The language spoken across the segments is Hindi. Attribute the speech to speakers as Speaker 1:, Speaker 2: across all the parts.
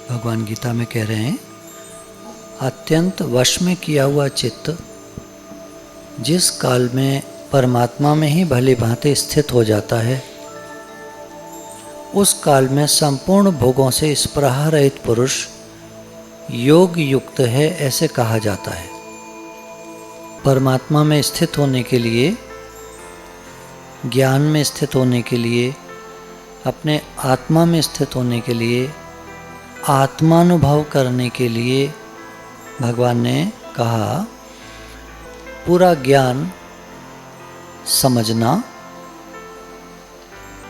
Speaker 1: भगवान गीता में कह रहे हैं, अत्यंत वश में किया हुआ चित्त जिस काल में परमात्मा में ही भली भांति स्थित हो जाता है, उस काल में संपूर्ण भोगों से स्पृहा रहित पुरुष योग युक्त है, ऐसे कहा जाता है। परमात्मा में स्थित होने के लिए, ज्ञान में स्थित होने के लिए, अपने आत्मा में स्थित होने के लिए, आत्मानुभव करने के लिए भगवान ने कहा पूरा ज्ञान समझना।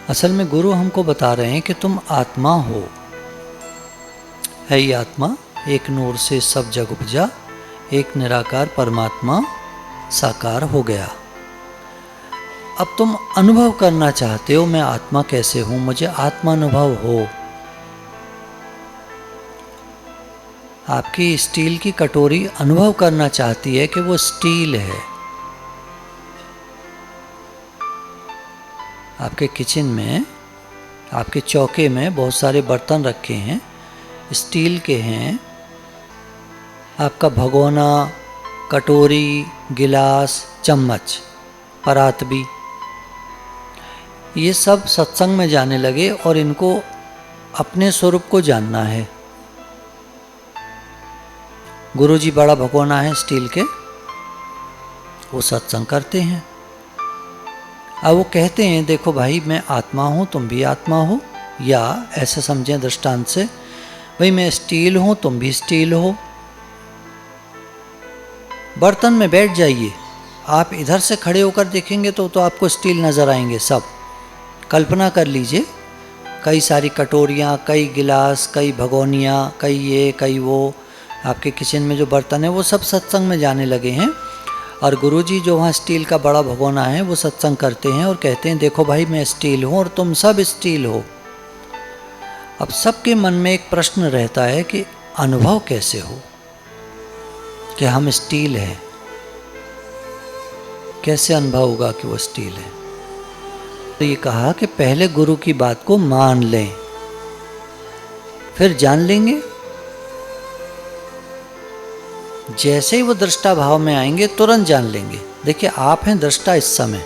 Speaker 1: असल में गुरु हमको बता रहे हैं कि तुम आत्मा हो, है ही आत्मा, एक नूर से सब जग उपजा, एक निराकार परमात्मा साकार हो गया। अब तुम अनुभव करना चाहते हो, मैं आत्मा कैसे हूं, मुझे आत्मानुभव हो। आपकी स्टील की कटोरी अनुभव करना चाहती है कि वो स्टील है। आपके किचन में, आपके चौके में बहुत सारे बर्तन रखे हैं, स्टील के हैं। आपका भगोना, कटोरी, गिलास, चम्मच, परात भी, ये सब सत्संग में जाने लगे और इनको अपने स्वरूप को जानना है। गुरुजी बड़ा भगोना है स्टील के, वो सत्संग करते हैं। अब वो कहते हैं देखो भाई, मैं आत्मा हूँ, तुम भी आत्मा हो, या ऐसे समझें दृष्टांत से, भाई मैं स्टील हूँ, तुम भी स्टील हो। बर्तन में बैठ जाइए, आप इधर से खड़े होकर देखेंगे तो आपको स्टील नज़र आएंगे सब। कल्पना कर लीजिए, कई सारी कटोरियाँ, कई गिलास, कई भगोनियाँ, कई ये कई वो, आपके किचन में जो बर्तन है वो सब सत्संग में जाने लगे हैं। और गुरुजी जो वहाँ स्टील का बड़ा भगोना है वो सत्संग करते हैं और कहते हैं देखो भाई मैं स्टील हूँ और तुम सब स्टील हो। अब सबके मन में एक प्रश्न रहता है कि अनुभव कैसे हो कि हम स्टील हैं, कैसे अनुभव होगा कि वो स्टील है। तो ये कहा कि पहले गुरु की बात को मान लें, फिर जान लेंगे। जैसे ही वो दृष्टा भाव में आएंगे तुरंत जान लेंगे। देखिए आप हैं दृष्टा, इस समय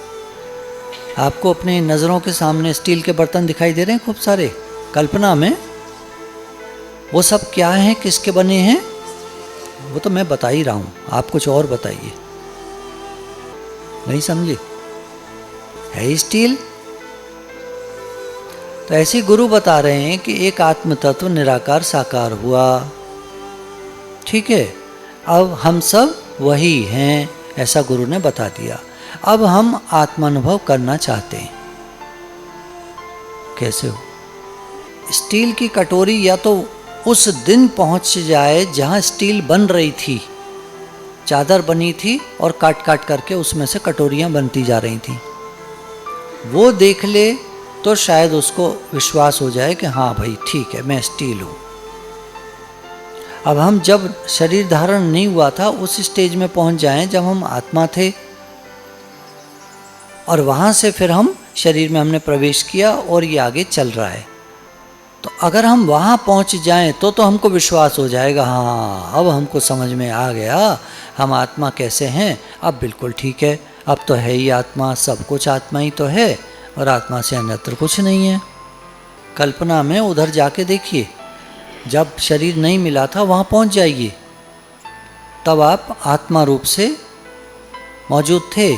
Speaker 1: आपको अपने नज़रों के सामने स्टील के बर्तन दिखाई दे रहे हैं खूब सारे। कल्पना में वो सब क्या हैं, किसके बने हैं, वो तो मैं बता ही रहा हूँ, आप कुछ और बताइए। नहीं समझे? है स्टील। तो ऐसे ही गुरु बता रहे हैं कि एक आत्म तत्व निराकार साकार हुआ, ठीक है, अब हम सब वही हैं, ऐसा गुरु ने बता दिया। अब हम आत्मानुभव करना चाहते हैं। कैसे हो? स्टील की कटोरी या तो उस दिन पहुंच जाए जहां स्टील बन रही थी, चादर बनी थी और काट काट करके उसमें से कटोरियां बनती जा रही थी, वो देख ले तो शायद उसको विश्वास हो जाए कि हाँ भाई ठीक है, मैं स्टील हूँ। अब हम जब शरीर धारण नहीं हुआ था उस स्टेज में पहुंच जाएं जब हम आत्मा थे, और वहाँ से फिर हम शरीर में हमने प्रवेश किया और ये आगे चल रहा है। तो अगर हम वहाँ पहुँच जाएं तो हमको विश्वास हो जाएगा, हाँ अब हमको समझ में आ गया हम आत्मा कैसे हैं। अब बिल्कुल ठीक है, अब तो है ही आत्मा, सब कुछ आत्मा ही तो है और आत्मा से अन्यत्र कुछ नहीं है। कल्पना में उधर जाके देखिए, जब शरीर नहीं मिला था वहाँ पहुँच जाइए, तब आप आत्मा रूप से मौजूद थे।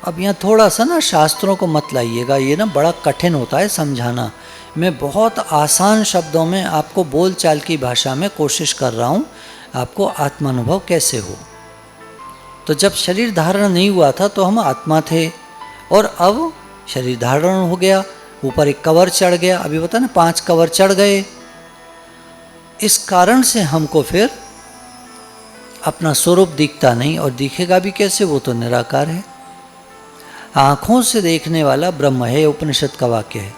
Speaker 1: अब यहाँ थोड़ा सा ना शास्त्रों को मत लाइएगा, ये ना बड़ा कठिन होता है समझाना। मैं बहुत आसान शब्दों में आपको बोलचाल की भाषा में कोशिश कर रहा हूँ, आपको आत्मानुभव कैसे हो। तो जब शरीर धारण नहीं हुआ था तो हम आत्मा थे, और अब शरीर धारण हो गया, ऊपर एक कवर चढ़ गया, अभी बता ना 5 कवर चढ़ गए। इस कारण से हमको फिर अपना स्वरूप दिखता नहीं, और दिखेगा भी कैसे, वो तो निराकार है। आँखों से देखने वाला ब्रह्म है, उपनिषद का वाक्य है।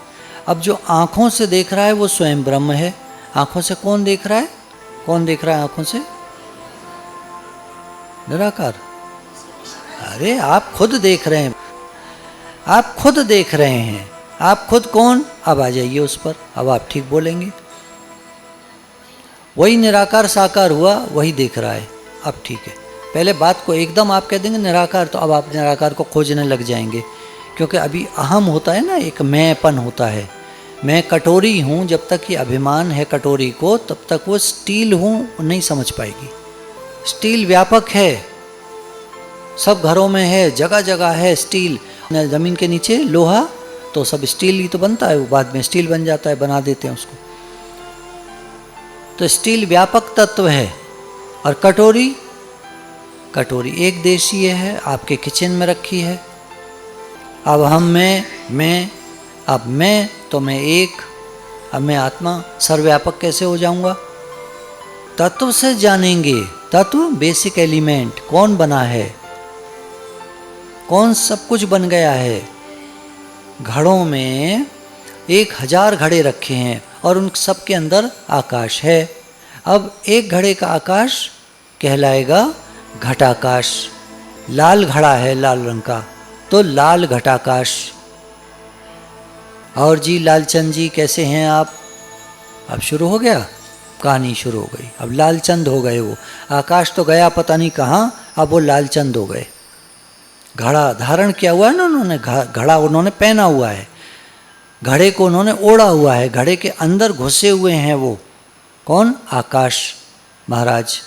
Speaker 1: अब जो आँखों से देख रहा है वो स्वयं ब्रह्म है। आँखों से कौन देख रहा है? कौन देख रहा है आँखों से? निराकार। अरे आप खुद देख रहे हैं, आप खुद देख रहे हैं। आप खुद कौन? अब आ जाइए उस पर, अब आप ठीक बोलेंगे। वही निराकार साकार हुआ, वही देख रहा है। अब ठीक है, पहले बात को एकदम आप कह देंगे निराकार, तो अब आप निराकार को खोजने लग जाएंगे, क्योंकि अभी अहम होता है ना, एक मैंपन होता है। मैं कटोरी हूँ, जब तक ये अभिमान है कटोरी को, तब तक वो स्टील हूँ नहीं समझ पाएगी। स्टील व्यापक है, सब घरों में है, जगह जगह है स्टील। ज़मीन के नीचे लोहा तो सब स्टील ही तो बनता है, वो बाद में स्टील बन जाता है, बना देते हैं उसको। तो स्टील व्यापक तत्व है। और कटोरी, कटोरी एक देशीय है, आपके किचन में रखी है। अब हम मैं अब मैं तो मैं एक, अब मैं आत्मा सर्वव्यापक कैसे हो जाऊंगा? तत्व से जानेंगे। तत्व बेसिक एलिमेंट कौन बना है, कौन सब कुछ बन गया है। घड़ों में 1000 घड़े रखे हैं और उन सब के अंदर आकाश है। अब एक घड़े का आकाश कहलाएगा घटाकाश। लाल घड़ा है लाल रंग का, तो लाल घटाकाश। और जी लालचंद जी कैसे हैं आप? अब शुरू हो गया, कहानी शुरू हो गई। अब लालचंद हो गए वो, आकाश तो गया पता नहीं कहाँ, अब वो लालचंद हो गए। घड़ा धारण किया हुआ है ना उन्होंने, घड़ा उन्होंने पहना हुआ है, घड़े को उन्होंने ओढ़ा हुआ है, घड़े के अंदर घुसे हुए हैं वो। कौन? आकाश महाराज।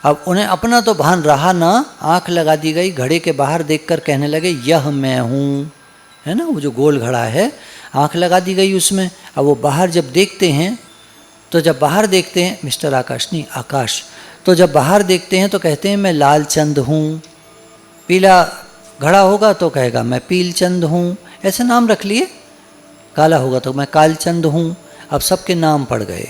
Speaker 1: अब उन्हें अपना तो भान रहा ना, आंख लगा दी गई, घड़े के बाहर देखकर कहने लगे यह मैं हूँ, है ना, वो जो गोल घड़ा है, आंख लगा दी गई उसमें। अब वो बाहर जब देखते हैं, तो जब बाहर देखते हैं, मिस्टर आकाश नहीं आकाश, तो जब बाहर देखते हैं तो कहते हैं मैं लालचंद हूँ। पीला घड़ा होगा तो कहेगा मैं पीलचंद हूँ, ऐसे नाम रख लिए। काला होगा तो मैं कालचंद हूँ। अब सबके नाम पड़ गए,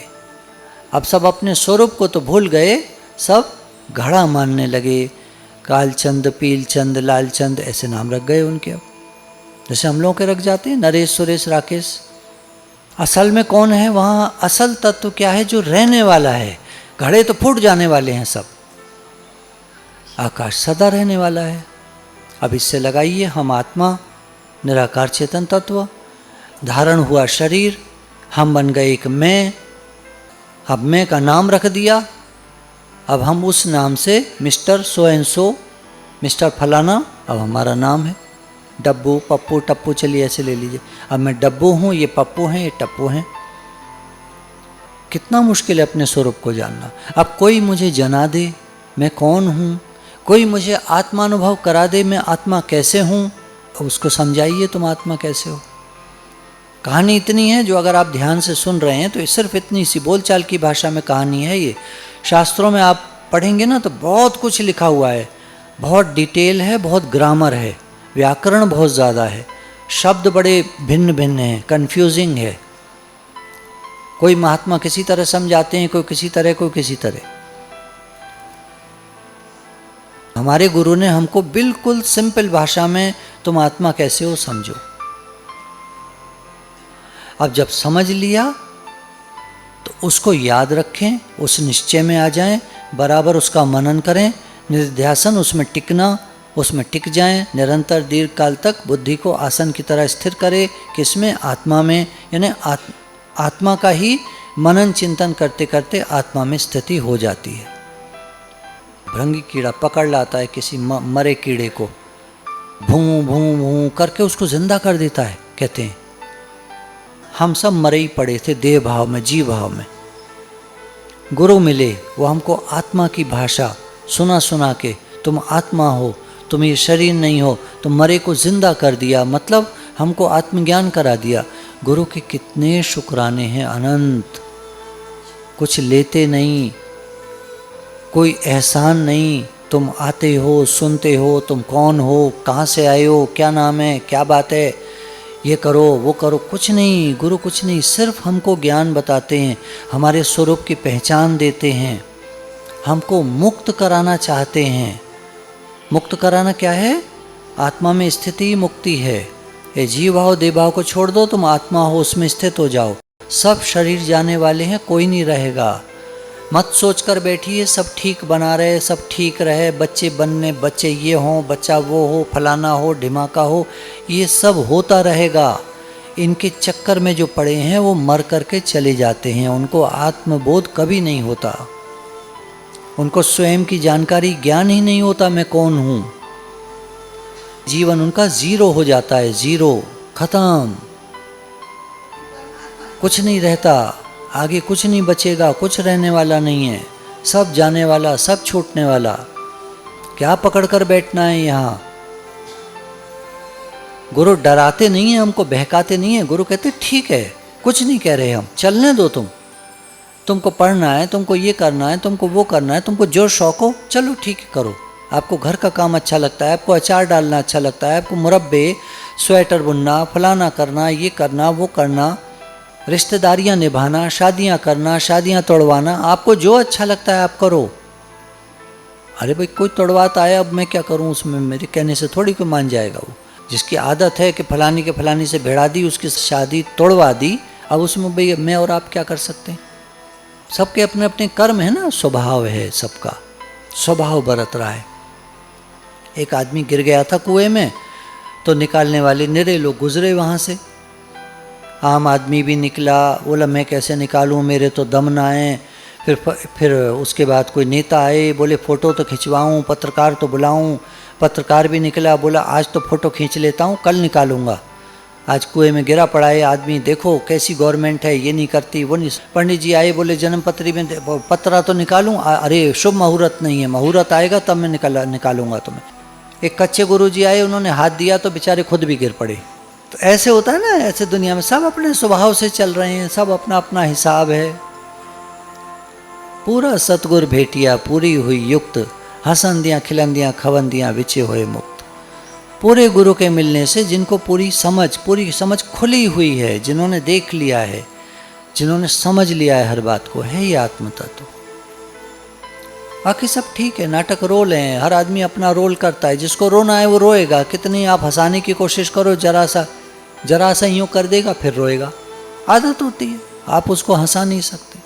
Speaker 1: अब सब अपने स्वरूप को तो भूल गए, सब घड़ा मानने लगे। कालचंद, पीलचंद, लालचंद ऐसे नाम रख गए उनके। अब जैसे हम लोगों के रख जाते हैं नरेश, सुरेश, राकेश। असल में कौन है वहाँ? असल तत्व क्या है? जो रहने वाला है। घड़े तो फूट जाने वाले हैं सब, आकाश सदा रहने वाला है। अब इससे लगाइए, हम आत्मा निराकार चेतन तत्व, धारण हुआ शरीर, हम बन गए एक मैं। अब मैं का नाम रख दिया, अब हम उस नाम से mister so and so, mister फलाना अब हमारा नाम है। डब्बू, पप्पू, टप्पू, चलिए ऐसे ले लीजिए। अब मैं डब्बू हूँ, ये पप्पू हैं, ये टप्पू हैं। कितना मुश्किल है अपने स्वरूप को जानना। अब कोई मुझे जना दे मैं कौन हूँ, कोई मुझे आत्मानुभव करा दे मैं आत्मा कैसे हूँ, उसको समझाइए तुम आत्मा कैसे हो। कहानी इतनी है जो अगर आप ध्यान से सुन रहे हैं तो सिर्फ इतनी सी बोलचाल की भाषा में कहानी है ये। शास्त्रों में आप पढ़ेंगे ना तो बहुत कुछ लिखा हुआ है, बहुत डिटेल है, बहुत ग्रामर है, व्याकरण बहुत ज़्यादा है, शब्द बड़े भिन्न भिन्न हैं, कन्फ्यूजिंग है। कोई महात्मा किसी तरह समझाते हैं, कोई किसी तरह, कोई किसी तरह। हमारे गुरु ने हमको बिल्कुल सिंपल भाषा में तुम आत्मा कैसे हो समझो। अब जब समझ लिया तो उसको याद रखें, उस निश्चय में आ जाएं, बराबर उसका मनन करें, निर्ध्यासन उसमें टिकना, उसमें टिक जाएं निरंतर दीर्घ काल तक। बुद्धि को आसन की तरह स्थिर करें, किसमें? आत्मा में। यानी आत्मा का ही मनन चिंतन करते करते आत्मा में स्थिति हो जाती है। भृंगी कीड़ा पकड़ लाता है किसी मरे कीड़े को, भूं भूं भूं करके उसको जिंदा कर देता है। कहते हैं हम सब मरे ही पड़े थे देह भाव में, जीव भाव में। गुरु मिले, वो हमको आत्मा की भाषा सुना सुना के तुम आत्मा हो, तुम ये शरीर नहीं हो, तुम मरे को जिंदा कर दिया, मतलब हमको आत्मज्ञान करा दिया। गुरु के कितने शुक्राने हैं अनंत। कुछ लेते नहीं, कोई एहसान नहीं, तुम आते हो, सुनते हो, तुम कौन हो, कहाँ से आए हो, क्या नाम है, क्या बात है, ये करो वो करो, कुछ नहीं। गुरु कुछ नहीं, सिर्फ हमको ज्ञान बताते हैं, हमारे स्वरूप की पहचान देते हैं, हमको मुक्त कराना चाहते हैं। मुक्त कराना क्या है? आत्मा में स्थिति मुक्ति है। ये जीव भाव देह भाव को छोड़ दो, तुम आत्मा हो, उसमें स्थित हो जाओ। सब शरीर जाने वाले हैं, कोई नहीं रहेगा। मत सोच कर बैठिए सब ठीक बना रहे, सब ठीक रहे, बच्चे बनने, बच्चे ये हों, बच्चा वो हो, फलाना हो, ढिमाका हो, ये सब होता रहेगा। इनके चक्कर में जो पड़े हैं वो मर करके चले जाते हैं, उनको आत्मबोध कभी नहीं होता, उनको स्वयं की जानकारी ज्ञान ही नहीं होता मैं कौन हूँ। जीवन उनका जीरो हो जाता है, जीरो, खत्म, कुछ नहीं रहता, आगे कुछ नहीं बचेगा, कुछ रहने वाला नहीं है, सब जाने वाला, सब छूटने वाला। क्या पकड़ कर बैठना है यहाँ। गुरु डराते नहीं है हमको, बहकाते नहीं है। गुरु कहते ठीक है, कुछ नहीं कह रहे हम, चलने दो तुमको पढ़ना है, तुमको ये करना है, तुमको वो करना है, तुमको जो शौक हो चलो ठीक है करो। आपको घर का काम अच्छा लगता है, आपको अचार डालना अच्छा लगता है, आपको मुरब्बे, स्वेटर बुनना, फलाना करना, ये करना, वो करना, रिश्तेदारियां निभाना, शादियां करना, शादियां तोड़वाना, आपको जो अच्छा लगता है आप करो। अरे भाई कोई तोड़वाता है, अब मैं क्या करूं उसमें, मेरे कहने से थोड़ी कोई मान जाएगा। वो जिसकी आदत है कि फलानी के फलानी से भिड़ा दी, उसकी शादी तोड़वा दी, अब उसमें भाई मैं और आप क्या कर सकते हैं। सबके अपने अपने कर्म है ना, स्वभाव है सबका, स्वभाव बरत रहा है। एक आदमी गिर गया था कुएं में, तो निकालने वाले निरे लोग गुजरे वहाँ से। आम आदमी भी निकला, बोला मैं कैसे निकालूं, मेरे तो दम ना आए। फिर उसके बाद कोई नेता आए, बोले फ़ोटो तो खिंचवाऊं, पत्रकार तो बुलाऊं। पत्रकार भी निकला, बोला आज तो फ़ोटो खींच लेता हूं, कल निकालूंगा। आज कुएं में गिरा पड़ा है आदमी, देखो कैसी गवर्नमेंट है, ये नहीं करती वो नहीं। पंडित जी आए, बोले जन्मपत्री में पत्रा तो निकालूं, अरे शुभ मुहूर्त नहीं है, मुहूर्त आएगा तब मैं निकालूंगा तुम्हें। एक कच्चे गुरु जी आए, उन्होंने हाथ दिया तो बेचारे खुद भी गिर पड़े। तो ऐसे होता है ना, ऐसे दुनिया में सब अपने स्वभाव से चल रहे हैं, सब अपना अपना हिसाब है। पूरा सतगुर भेटिया पूरी हुई युक्त, हसंदियाँ खिलंदियाँ खवंदियाँ विचे हुए मुक्त। पूरे गुरु के मिलने से जिनको पूरी समझ खुली हुई है, जिन्होंने देख लिया है, जिन्होंने समझ लिया है हर बात को, है ये आत्म तत्व। बाकी सब ठीक है, नाटक रोल हैं, हर आदमी अपना रोल करता है। जिसको रोना है वो रोएगा, कितनी आप हंसाने की कोशिश करो, जरा सा यूँ कर देगा फिर रोएगा। आदत होती है, आप उसको हंसा नहीं सकते।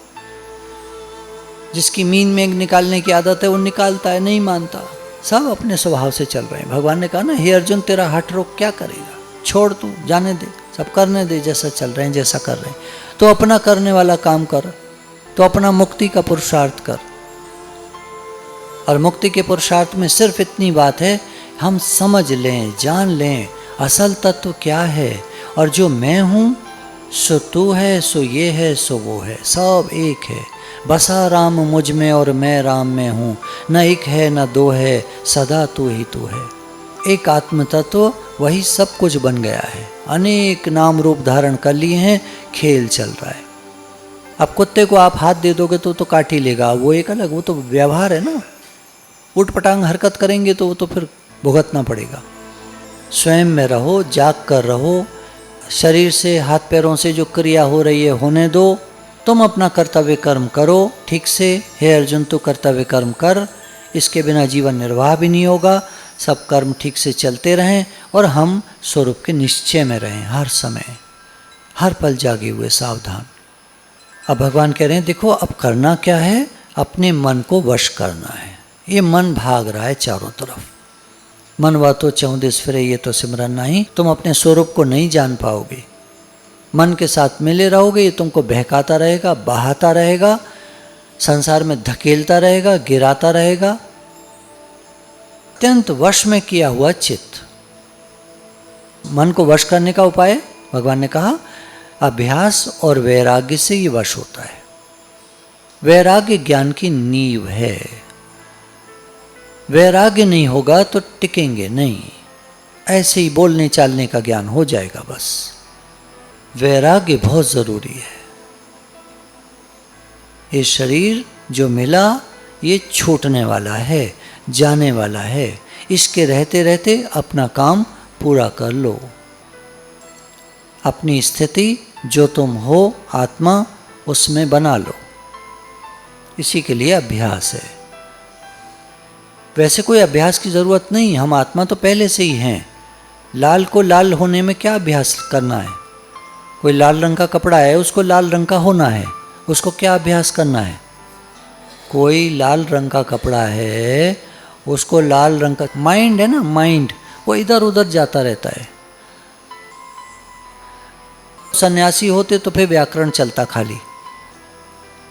Speaker 1: जिसकी मीन में निकालने की आदत है वो निकालता है, नहीं मानता। सब अपने स्वभाव से चल रहे हैं। भगवान ने कहा ना, हे अर्जुन तेरा हठ रोक क्या करेगा, छोड़ तू, जाने दे, सब करने दे, जैसा चल रहे हैं जैसा कर रहे हैं। तो अपना करने वाला काम कर, तो अपना मुक्ति का पुरुषार्थ कर। और मुक्ति के पुरुषार्थ में सिर्फ इतनी बात है, हम समझ लें, जान लें असल तत्व क्या है। और जो मैं हूँ सो तू है, सो ये है, सो वो है, सब एक है। बसा राम मुझ में और मैं राम में हूँ, न एक है न दो है, सदा तू ही तू है। एक आत्म तत्व वही सब कुछ बन गया है। अनेक नाम रूप धारण कर लिए हैं, खेल चल रहा है। अब कुत्ते को आप हाथ दे दोगे तो काट ही लेगा, वो एक अलग, वो तो व्यवहार है ना। उठपटांग हरकत करेंगे तो वो तो फिर भुगतना पड़ेगा। स्वयं में रहो, जाग कर रहो, शरीर से हाथ पैरों से जो क्रिया हो रही है होने दो। तुम अपना कर्तव्य कर्म करो ठीक से। हे अर्जुन तू कर्तव्य कर्म कर, इसके बिना जीवन निर्वाह भी नहीं होगा। सब कर्म ठीक से चलते रहें और हम स्वरूप के निश्चय में रहें, हर समय हर पल जागे हुए सावधान। अब भगवान कह रहे हैं देखो अब करना क्या है, अपने मन को वश करना है। ये मन भाग रहा है चारों तरफ, मनवा तो 14 फिरे ये तो सिमरन नहीं। तुम अपने स्वरूप को नहीं जान पाओगे, मन के साथ मिले रहोगे, ये तुमको बहकाता रहेगा, बहाता रहेगा, संसार में धकेलता रहेगा, गिराता रहेगा। अत्यंत वश में किया हुआ चित्त। मन को वश करने का उपाय भगवान ने कहा अभ्यास और वैराग्य से ये वश होता है। वैराग्य ज्ञान की नींव है। वैराग्य नहीं होगा तो टिकेंगे नहीं, ऐसे ही बोलने चालने का ज्ञान हो जाएगा बस। वैराग्य बहुत जरूरी है। ये शरीर जो मिला ये छूटने वाला है, जाने वाला है। इसके रहते रहते अपना काम पूरा कर लो। अपनी स्थिति जो तुम हो आत्मा उसमें बना लो। इसी के लिए अभ्यास है। वैसे कोई अभ्यास की ज़रूरत नहीं, हम आत्मा तो पहले से ही हैं। लाल को लाल होने में क्या अभ्यास करना है। कोई लाल रंग का कपड़ा है उसको लाल रंग का होना है, उसको क्या अभ्यास करना है। कोई लाल रंग का कपड़ा है उसको लाल रंग का, माइंड है ना, माइंड वो इधर उधर जाता रहता है। सन्यासी होते तो फिर व्याकरण चलता खाली,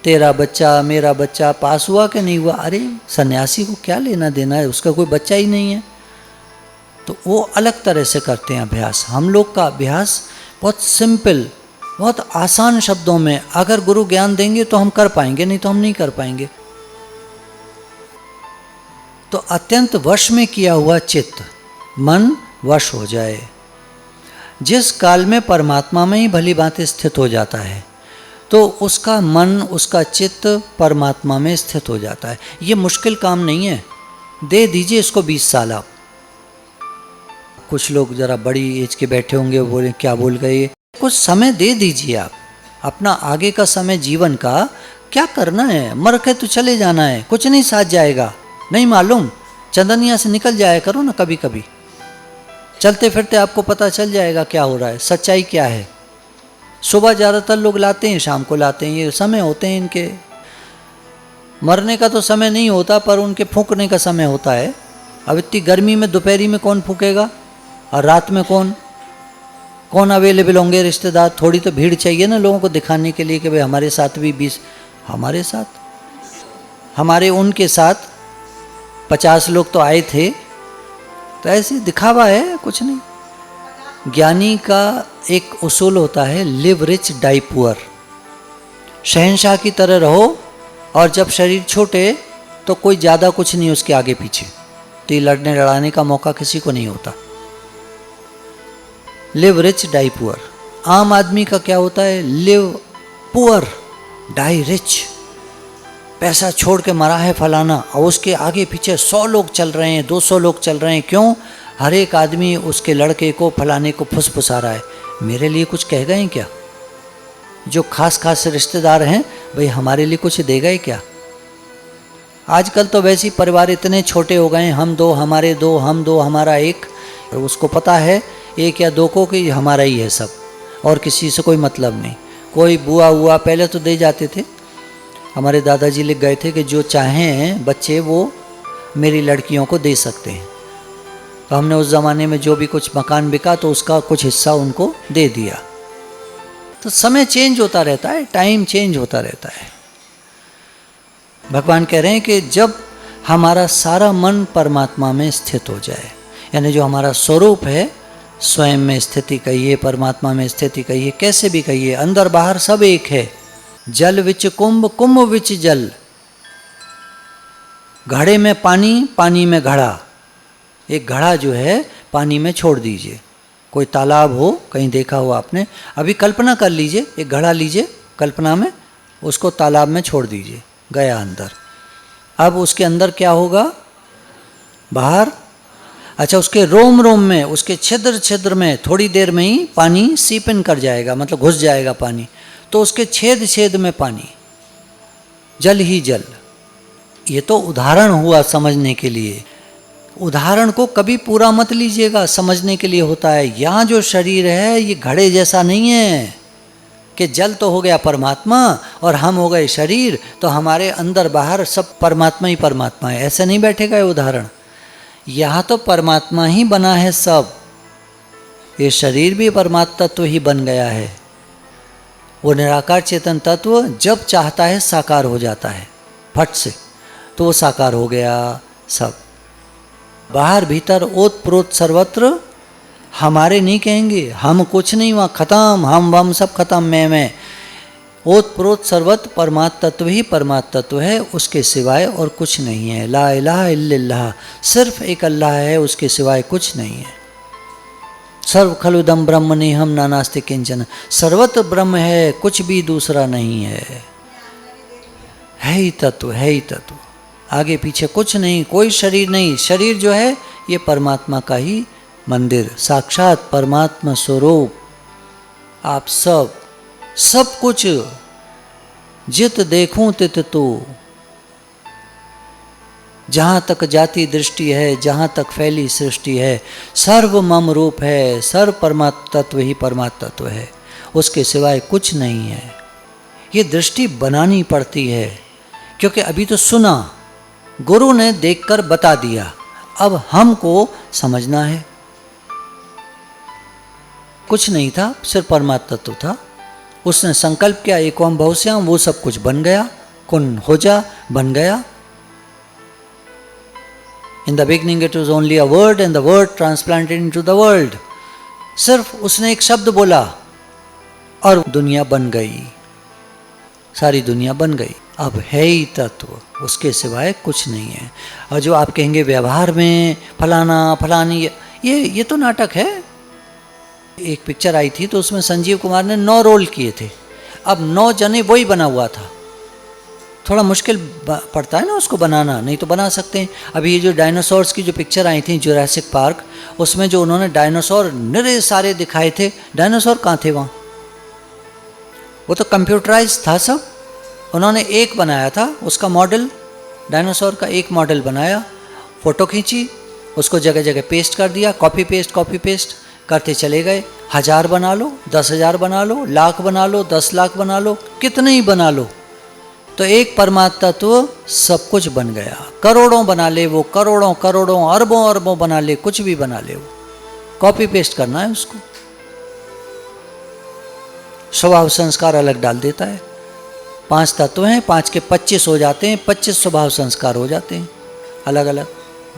Speaker 1: तेरा बच्चा मेरा बच्चा पास हुआ कि नहीं हुआ, अरे सन्यासी को क्या लेना देना है, उसका कोई बच्चा ही नहीं है। तो वो अलग तरह से करते हैं अभ्यास। हम लोग का अभ्यास बहुत सिंपल, बहुत आसान शब्दों में, अगर गुरु ज्ञान देंगे तो हम कर पाएंगे, नहीं तो हम नहीं कर पाएंगे। तो अत्यंत वश में किया हुआ चित्त, मन वश हो जाए। जिस काल में परमात्मा में ही भली बातें स्थित हो जाता है, तो उसका मन, उसका चित्त परमात्मा में स्थित हो जाता है। ये मुश्किल काम नहीं है। दे दीजिए इसको 20 साल आप। कुछ लोग जरा बड़ी एज के बैठे होंगे, बोले क्या बोल गए, कुछ समय दे दीजिए आप। अपना आगे का समय जीवन का क्या करना है, मर के तो चले जाना है, कुछ नहीं साथ जाएगा, नहीं मालूम, चंदनिया से निकल जाया करो ना कभी कभी, चलते फिरते आपको पता चल जाएगा क्या हो रहा है, सच्चाई क्या है। सुबह ज़्यादातर लोग लाते हैं, शाम को लाते हैं, ये समय होते हैं इनके। मरने का तो समय नहीं होता, पर उनके फूंकने का समय होता है। अब इतनी गर्मी में दोपहरी में कौन फूंकेगा, और रात में कौन अवेलेबल होंगे रिश्तेदार। थोड़ी तो भीड़ चाहिए ना लोगों को दिखाने के लिए कि भाई हमारे साथ भी 20, हमारे साथ, हमारे उनके साथ 50 लोग तो आए थे। तो ऐसे दिखावा है, कुछ नहीं। ज्ञानी का एक उसूल होता है, लिव रिच डाई पुअर। शहंशाह की तरह रहो, और जब शरीर छोटे तो कोई ज़्यादा कुछ नहीं उसके आगे पीछे, तो ये लड़ने लड़ाने का मौका किसी को नहीं होता। Live rich die poor. आम आदमी का क्या होता है, लिव पुअर डाई रिच। पैसा छोड़ के मरा है फलाना, और उसके आगे पीछे 100 लोग चल रहे हैं, 200 लोग चल रहे हैं। क्यों? हर एक आदमी उसके लड़के को फलाने को फुसफुसा रहा है। मेरे लिए कुछ कह गए क्या? जो खास खास रिश्तेदार हैं, भाई हमारे लिए कुछ देगा ही क्या? आजकल तो वैसे ही परिवार इतने छोटे हो गए, हम दो हमारे दो, हम दो हमारा एक। और उसको पता है एक या दो को कि हमारा ही है सब, और किसी से कोई मतलब नहीं। कोई बुआ हुआ पहले तो दे जाते थे, हमारे दादाजी लिख गए थे कि जो चाहें बच्चे वो मेरी लड़कियों को दे सकते हैं। तो हमने उस ज़माने में जो भी कुछ मकान बिका तो उसका कुछ हिस्सा उनको दे दिया। तो समय चेंज होता रहता है, टाइम चेंज होता रहता है। भगवान कह रहे हैं कि जब हमारा सारा मन परमात्मा में स्थित हो जाए, यानी जो हमारा स्वरूप है, स्वयं में स्थिति कहिए, परमात्मा में स्थिति कहिए, कैसे भी कहिए, अंदर बाहर सब एक है। जल विच कुंभ, कुंभ विच जल। घड़े में पानी, पानी में घड़ा। एक घड़ा जो है पानी में छोड़ दीजिए। कोई तालाब हो, कहीं देखा हो आपने, अभी कल्पना कर लीजिए, एक घड़ा लीजिए कल्पना में, उसको तालाब में छोड़ दीजिए, गया अंदर। अब उसके अंदर क्या होगा? बाहर, अच्छा, उसके रोम रोम में, उसके छिद्र छिद्र में थोड़ी देर में ही पानी सीप इन कर जाएगा, मतलब घुस जाएगा पानी। तो उसके छेद छेद में पानी, जल ही जल। ये तो उदाहरण हुआ समझने के लिए। उदाहरण को कभी पूरा मत लीजिएगा, समझने के लिए होता है। यहाँ जो शरीर है ये घड़े जैसा नहीं है कि जल तो हो गया परमात्मा और हम हो गए शरीर, तो हमारे अंदर बाहर सब परमात्मा ही परमात्मा है, ऐसे नहीं बैठेगा ये उदाहरण। यहाँ तो परमात्मा ही बना है सब। ये शरीर भी परमात्मा तत्व ही बन गया है। वो निराकार चेतन तत्व जब चाहता है साकार हो जाता है फट से, तो वो साकार हो गया सब। बाहर भीतर ओत प्रोत सर्वत्र हमारे नहीं कहेंगे, हम कुछ नहीं, वहाँ खत्म, हम सब खत्म, मैं। ओत प्रोत सर्वत्र परमात्मा तत्व ही परमात्मा तत्व है, उसके सिवाय और कुछ नहीं है। ला इलाहा इल्लल्लाह, सिर्फ एक अल्लाह है, उसके सिवाय कुछ नहीं है। सर्व खलुदम ब्रह्म नेहम नानास्ति किंचन, सर्वत्र ब्रह्म है, कुछ भी दूसरा नहीं है। है ही तत्व, है ही तत्व, आगे पीछे कुछ नहीं, कोई शरीर नहीं। शरीर जो है ये परमात्मा का ही मंदिर, साक्षात परमात्मा स्वरूप। आप सब कुछ, जित देखूं तित तू। जहाँ तक जाति दृष्टि है, जहाँ तक फैली सृष्टि है, सर्व मम रूप है, सर्व परमात्मा तत्व ही परमात्मा तत्व है, उसके सिवाय कुछ नहीं है। ये दृष्टि बनानी पड़ती है, क्योंकि अभी तो सुना, गुरु ने देखकर बता दिया, अब हमको समझना है। कुछ नहीं था, सिर्फ परमात्मा तत्व था। उसने संकल्प किया एकोम बहुश्याम, वो सब कुछ बन गया, कुन हो जा बन गया। In the beginning it was only a word and the word transplanted into the world. सिर्फ उसने एक शब्द बोला और दुनिया बन गई, सारी दुनिया बन गई। अब है ही तत्व, उसके सिवाय कुछ नहीं है। और जो आप कहेंगे व्यवहार में फलाना फलानी, ये तो नाटक है। एक पिक्चर आई थी तो उसमें संजीव कुमार ने 9 रोल किए थे। अब 9 जने वही बना हुआ था। थोड़ा मुश्किल पड़ता है ना उसको बनाना, नहीं तो बना सकते हैं। अभी ये जो डायनासोर्स की जो पिक्चर आई थी जुरासिक पार्क, उसमें जो उन्होंने डायनासोर निरे सारे दिखाए थे, डायनासोर कहाँ थे वहाँ? वो तो कंप्यूटराइज था सब। उन्होंने एक बनाया था उसका मॉडल, डायनासोर का एक मॉडल बनाया, फ़ोटो खींची, उसको जगह जगह पेस्ट कर दिया, कॉपी पेस्ट करते चले गए। 1000 बना लो, 10,000 बना लो, लाख बना लो, 10 लाख बना लो, कितने ही बना लो, तो एक परमात्मा तो सब कुछ बन गया। करोड़ों बना ले वो, करोड़ों अरबों बना ले, कुछ भी बना ले वो, कॉपी पेस्ट करना है उसको। स्वभाव संस्कार अलग डाल देता है। 5 तत्व हैं, 5 के 25 हो जाते हैं, 25 स्वभाव संस्कार हो जाते हैं, अलग अलग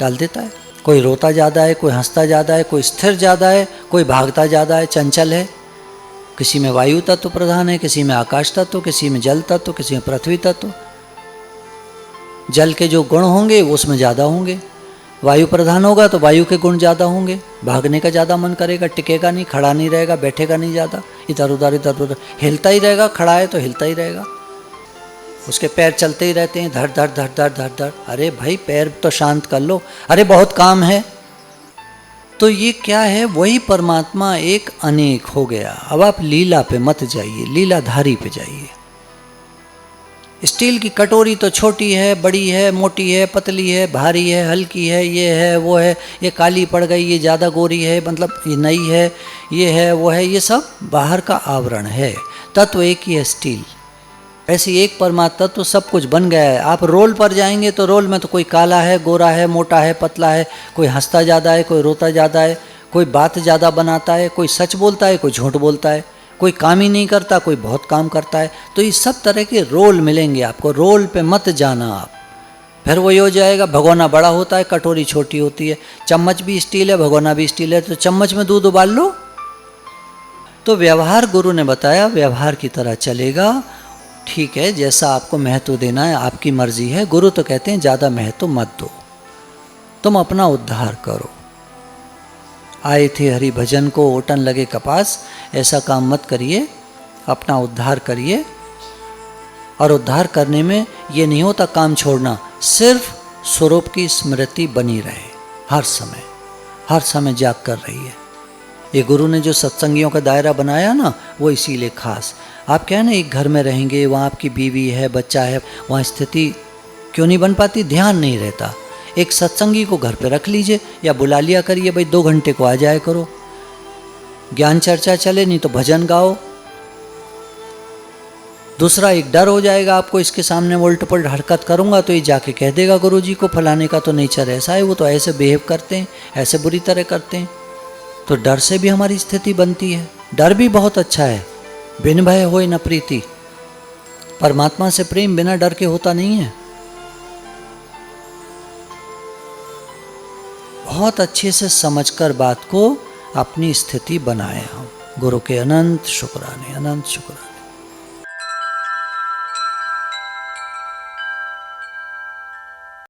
Speaker 1: डाल देता है। कोई रोता ज़्यादा है, कोई हंसता ज़्यादा है, कोई स्थिर ज़्यादा है, कोई भागता ज़्यादा है, चंचल है। किसी में वायु तत्व प्रधान है, किसी में आकाश तत्व, किसी में जल तत्व, किसी में पृथ्वी तत्व। जल के जो गुण होंगे उसमें ज़्यादा होंगे, वायु प्रधान होगा तो वायु के गुण ज़्यादा होंगे, भागने का ज़्यादा मन करेगा, टिकेगा नहीं, खड़ा नहीं रहेगा, बैठेगा नहीं ज़्यादा, इधर उधर हिलता ही रहेगा, खड़ा है तो हिलता ही रहेगा, उसके पैर चलते ही रहते हैं, धड़ धड़ धड़ धड़ धड़ धड़। अरे भाई पैर तो शांत कर लो, अरे बहुत काम है। तो ये क्या है? वही परमात्मा एक अनेक हो गया। अब आप लीला पे मत जाइए, लीलाधारी पे जाइए। स्टील की कटोरी तो छोटी है, बड़ी है, मोटी है, पतली है, भारी है, हल्की है, ये है वो है, ये काली पड़ गई, ये ज़्यादा गोरी है, मतलब ये नई है, ये है वो है, ये सब बाहर का आवरण है। तत्व एक ही है, स्टील। ऐसे एक परमात्मा तो सब कुछ बन गया है। आप रोल पर जाएंगे तो रोल में तो कोई काला है, गोरा है, मोटा है, पतला है, कोई हंसता ज़्यादा है, कोई रोता ज़्यादा है, कोई बात ज़्यादा बनाता है, कोई सच बोलता है, कोई झूठ बोलता है, कोई काम ही नहीं करता, कोई बहुत काम करता है। तो ये सब तरह के रोल मिलेंगे आपको, रोल पे मत जाना आप। फिर वही हो जाएगा, भगोना बड़ा होता है, कटोरी छोटी होती है, चम्मच भी स्टील है, भगोना भी स्टील है, तो चम्मच में दूध उबाल लो। तो व्यवहार गुरु ने बताया व्यवहार की तरह चलेगा, ठीक है, जैसा आपको महत्व देना है आपकी मर्जी है। गुरु तो कहते हैं ज़्यादा महत्व मत दो, तुम अपना उद्धार करो। आए थे हरि भजन को ओटन लगे कपास, ऐसा काम मत करिए, अपना उद्धार करिए। और उद्धार करने में ये नहीं होता काम छोड़ना, सिर्फ स्वरूप की स्मृति बनी रहे, हर समय जाग कर रही है। ये गुरु ने जो सत्संगियों का दायरा बनाया ना, वो इसीलिए खास। आप क्या है ना, एक घर में रहेंगे, वहाँ आपकी बीवी है, बच्चा है, वहाँ स्थिति क्यों नहीं बन पाती? ध्यान नहीं रहता। एक सत्संगी को घर पे रख लीजिए या बुला लिया करिए, भाई 2 घंटे को आ जाया करो, ज्ञान चर्चा चले, नहीं तो भजन गाओ। दूसरा एक डर हो जाएगा आपको, इसके सामने उल्ट पुल्ट हरकत करूँगा तो ये जाके कह देगा गुरु जी को फलाने का तो नेचर ऐसा है, वो तो ऐसे बिहेव करते हैं, ऐसे बुरी तरह करते हैं। तो डर से भी हमारी स्थिति बनती है। डर भी बहुत अच्छा है, बिन भय होए न प्रीति। परमात्मा से प्रेम बिना डर के होता नहीं है। बहुत अच्छे से समझकर बात को अपनी स्थिति बनाए हम। गुरु के अनंत शुक्राने, अनंत शुक्राने।